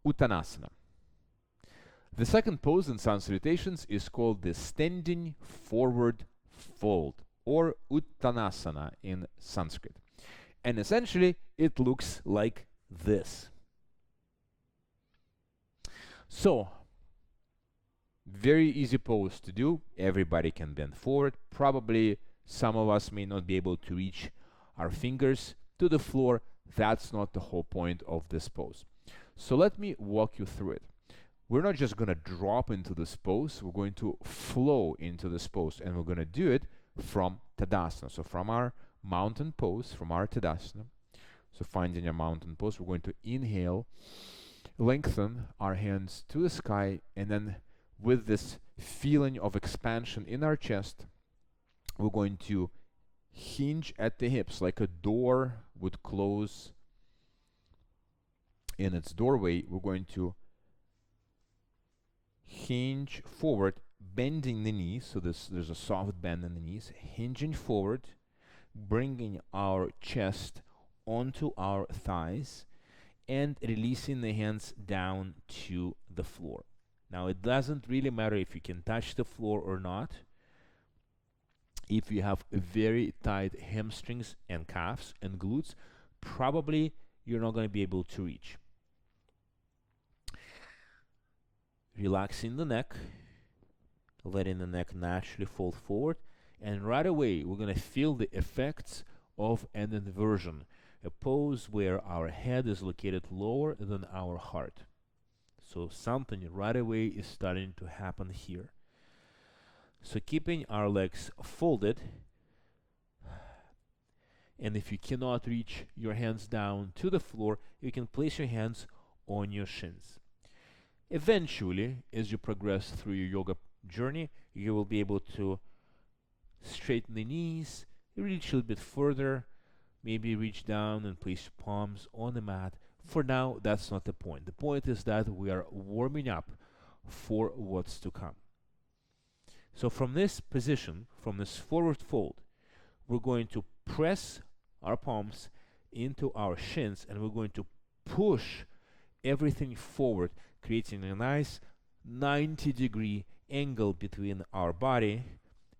Uttanasana. The second pose in Sun Salutations is called the standing forward fold, or Uttanasana in Sanskrit. And essentially, it looks like this. So, very easy pose to do. Everybody can bend forward. Probably some of us may not be able to reach our fingers to the floor. That's not the whole point of this pose. So let me walk you through it. We're not just going to drop into this pose. We're going to flow into this pose, and we're going to do it from Tadasana. So from our mountain pose, from our Tadasana, so finding a mountain pose, we're going to inhale, lengthen our hands to the sky, and then with this feeling of expansion in our chest, we're going to hinge at the hips like a door would close in its doorway. We're going to hinge forward, bending the knees, so there's a soft bend in the knees, hinging forward, bringing our chest onto our thighs, and releasing the hands down to the floor. Now, it doesn't really matter if you can touch the floor or not. If you have very tight hamstrings and calves and glutes, probably you're not going to be able to reach. Relaxing the neck, letting the neck naturally fold forward, and right away we're going to feel the effects of an inversion, a pose where our head is located lower than our heart. So something right away is starting to happen here. So keeping our legs folded, and if you cannot reach your hands down to the floor, you can place your hands on your shins. Eventually, as you progress through your yoga journey, you will be able to straighten the knees, reach a little bit further, maybe reach down and place your palms on the mat. For now, that's not the point. The point is that we are warming up for what's to come. So from this position, from this forward fold, we're going to press our palms into our shins, and we're going to push everything forward, creating a nice 90-degree angle between our body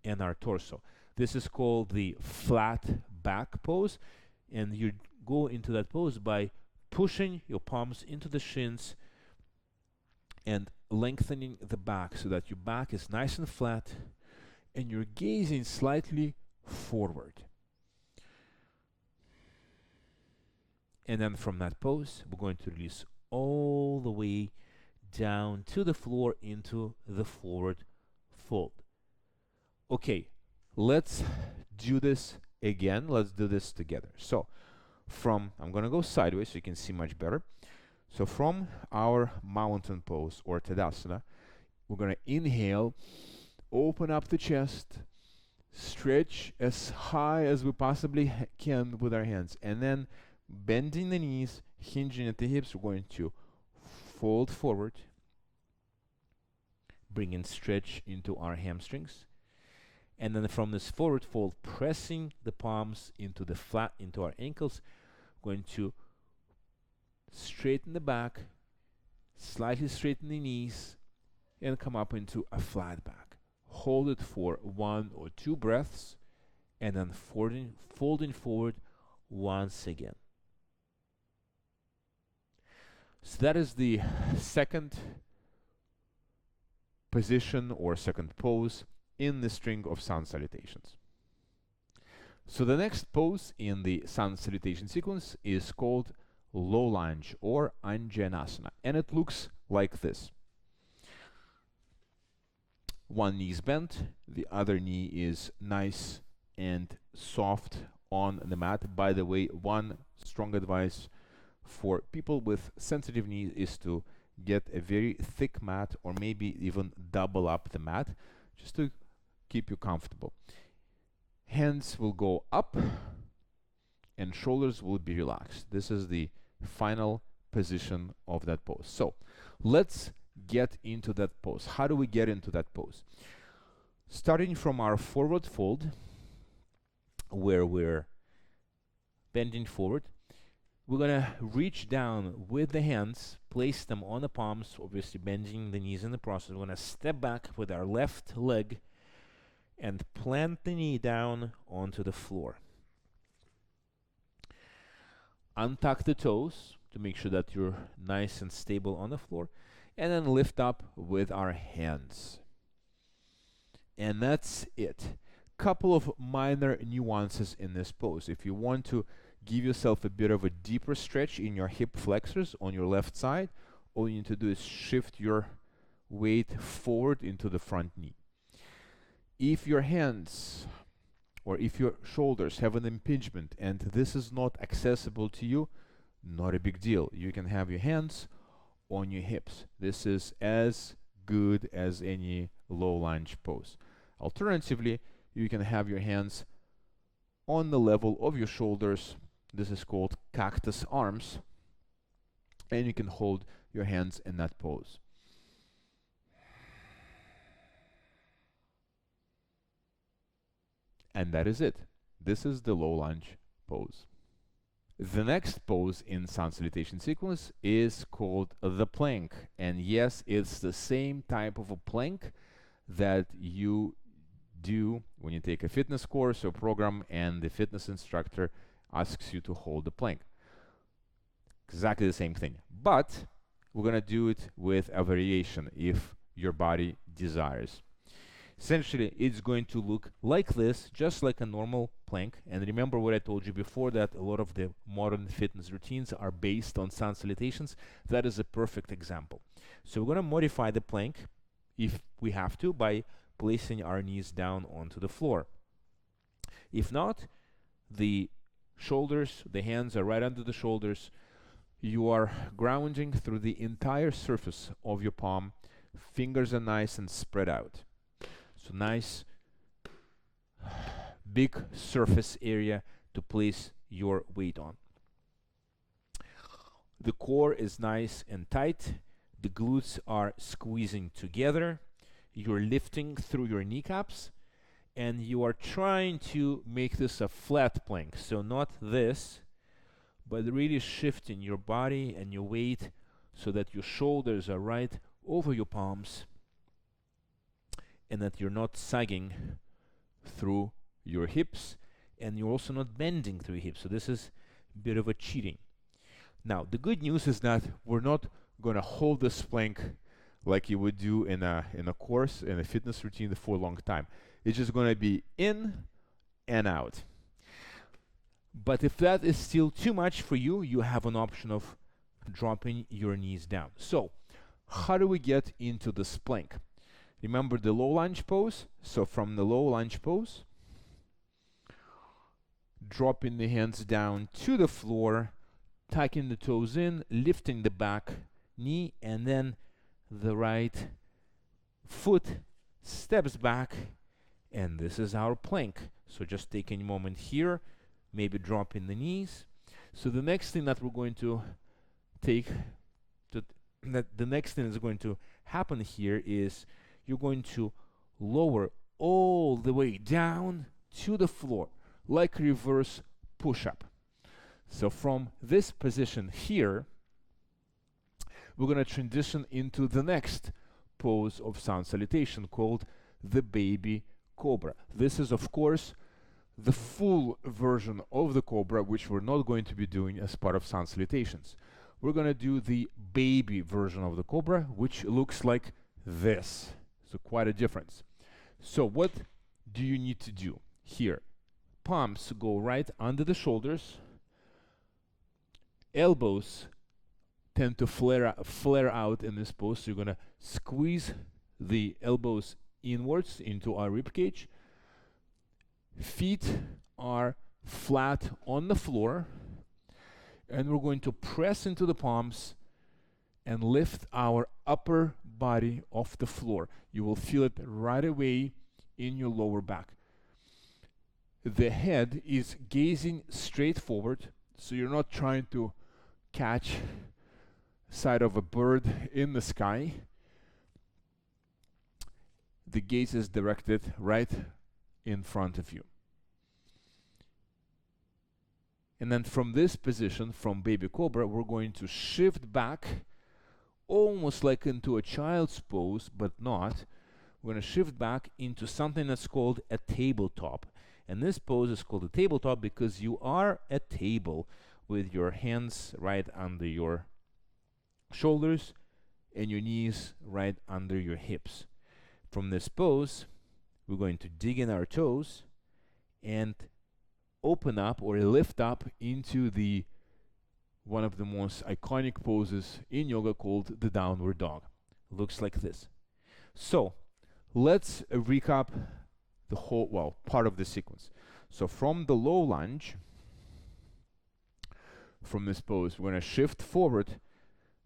and our torso. This is called the flat back pose, and you go into that pose by pushing your palms into the shins and lengthening the back so that your back is nice and flat and you're gazing slightly forward. And then from that pose, we're going to release all the way down to the floor into the forward fold. Okay, let's do this again. Let's do this together. So I'm going to go sideways so you can see much better. So from our mountain pose or Tadasana, we're going to inhale, open up the chest, stretch as high as we possibly can with our hands, and then bending the knees, hinging at the hips, we're going to fold forward, bringing stretch into our hamstrings, and then from this forward fold, pressing the palms into our ankles, going to straighten the back, slightly straighten the knees, and come up into a flat back. Hold it for 1 or 2 breaths, and then folding forward once again. So that is the second position or second pose in the string of Sun Salutations. So the next pose in the Sun Salutation sequence is called low lunge or Anjaneyasana, and it looks like this. One knee is bent, the other knee is nice and soft on the mat. By the way, one strong advice for people with sensitive knees is to get a very thick mat, or maybe even double up the mat, just to keep you comfortable. Hands will go up and shoulders will be relaxed. This is the final position of that pose. So let's get into that pose. How do we get into that pose? Starting from our forward fold, where we're bending forward, we're going to reach down with the hands place them on the palms, obviously bending the knees in the process. We're going to step back with our left leg and plant the knee down onto the floor. Untuck the toes to make sure that you're nice and stable on the floor, and then lift up with our hands. And that's it. Couple of minor nuances in this pose. If you want to give yourself a bit of a deeper stretch in your hip flexors on your left side, all you need to do is shift your weight forward into the front knee. If your hands or if your shoulders have an impingement and this is not accessible to you, not a big deal. You can have your hands on your hips. This is as good as any low lunge pose. Alternatively, you can have your hands on the level of your shoulders. This is called cactus arms, and you can hold your hands in that pose. And that is it. This is the low lunge pose. The next pose in Sun Salutation sequence is called the plank. And yes, it's the same type of a plank that you do when you take a fitness course or program and the fitness instructor asks you to hold the plank. Exactly the same thing. But we're going to do it with a variation if your body desires. Essentially, it's going to look like this, just like a normal plank. And remember what I told you before, that a lot of the modern fitness routines are based on Sun Salutations. That is a perfect example. So we're going to modify the plank, if we have to, by placing our knees down onto the floor. If not, the shoulders, the hands are right under the shoulders. You are grounding through the entire surface of your palm. Fingers are nice and spread out. So nice big surface area to place your weight on. The core is nice and tight. The glutes are squeezing together. You're lifting through your kneecaps, and you are trying to make this a flat plank. So not this, but really shifting your body and your weight so that your shoulders are right over your palms, and that you're not sagging through your hips, and you're also not bending through your hips. So this is a bit of a cheating. Now, the good news is that we're not going to hold this plank like you would do in a course, in a fitness routine for a long time. It's just going to be in and out. But if that is still too much for you, you have an option of dropping your knees down. So, how do we get into this plank? Remember the low lunge pose? So from the low lunge pose, dropping the hands down to the floor, tucking the toes in, lifting the back knee, and then the right foot steps back, and this is our plank. So just taking a moment here, maybe dropping the knees. So the next thing that we're going to the next thing that's going to happen here is you're going to lower all the way down to the floor, like a reverse push-up. So from this position here, we're going to transition into the next pose of Sun Salutation called the Baby Cobra. This is, of course, the full version of the Cobra, which we're not going to be doing as part of Sun Salutations. We're going to do the baby version of the Cobra, which looks like this. So quite a difference. So what do you need to do here? Palms go right under the shoulders. Elbows tend to flare out in this pose. So you're going to squeeze the elbows inwards into our rib cage. Feet are flat on the floor. And we're going to press into the palms and lift our upper body off the floor. You will feel it right away in your lower back. The head is gazing straight forward, so you're not trying to catch sight of a bird in the sky. The gaze is directed right in front of you. And then from this position, from Baby Cobra, we're going to shift back almost like into a child's pose, but not. We're going to shift back into something that's called a tabletop. And this pose is called a tabletop because you are at table with your hands right under your shoulders and your knees right under your hips. From this pose, we're going to dig in our toes and open up or lift up into the one of the most iconic poses in yoga called the downward dog. Looks like this. So let's recap the whole, well, part of the sequence. So from the low lunge, from this pose, we're going to shift forward,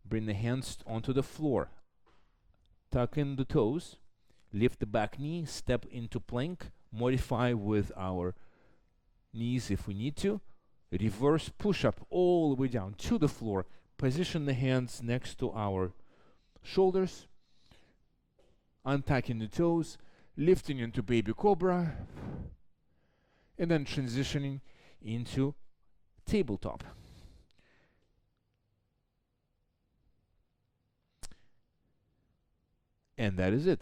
bring the hands onto the floor, tuck in the toes, lift the back knee, step into plank, modify with our knees if we need to, reverse push-up all the way down to the floor, position the hands next to our shoulders, untucking the toes, lifting into baby cobra, and then transitioning into tabletop. And that is it.